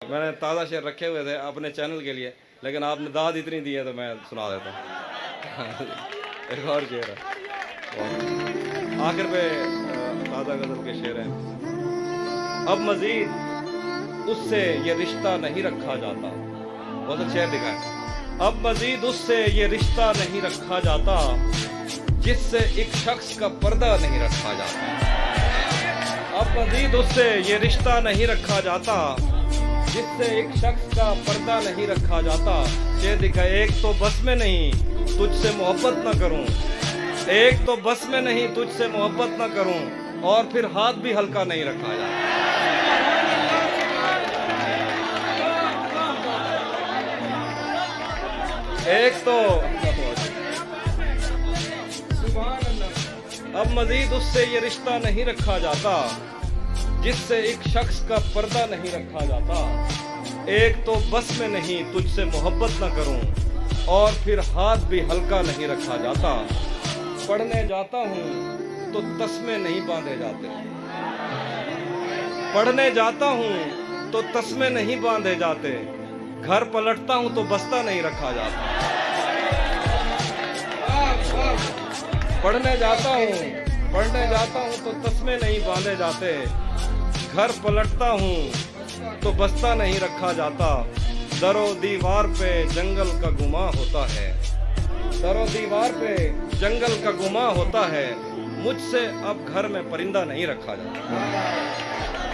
मैंने ताज़ा शेर रखे हुए थे अपने चैनल के लिए, लेकिन आपने दाद इतनी दी है तो मैं सुना देता हूँ। एक और शेर है आखिर पे, ताज़ा गज़ल के शेर हैं। अब मज़ीद उससे ये रिश्ता नहीं रखा जाता, बहुत अच्छा शेर लिखा है। अब मज़ीद उससे ये रिश्ता नहीं रखा जाता जिससे एक शख्स का पर्दा नहीं रखा जाता। अब मज़ीद उससे ये रिश्ता नहीं रखा जाता जिससे एक शख्स का पर्दा नहीं रखा जाता। शेर लिखा, एक तो बस में नहीं तुझसे मोहब्बत न करूं, एक तो बस में नहीं तुझसे मोहब्बत न करूं, और फिर हाथ भी हल्का नहीं रखा जाता। एक तो अब मजीद उससे ये रिश्ता नहीं रखा जाता जिससे एक शख्स का पर्दा नहीं रखा जाता। एक तो बस में नहीं तुझसे मोहब्बत न करूं, और फिर हाथ भी हल्का नहीं रखा जाता। पढ़ने जाता हूं तो तस्मे नहीं बांधे जाते, पढ़ने जाता हूं तो तस्मे नहीं बांधे जाते, घर पलटता हूं तो बस्ता नहीं रखा जाता। पढ़ने जाता हूं तो तस्मे नहीं बांधे जाते, घर पलटता हूँ तो बस्ता नहीं रखा जाता। दरो दीवार पे जंगल का गुमा होता है, दरो दीवार पे जंगल का गुमा होता है, मुझसे अब घर में परिंदा नहीं रखा जाता।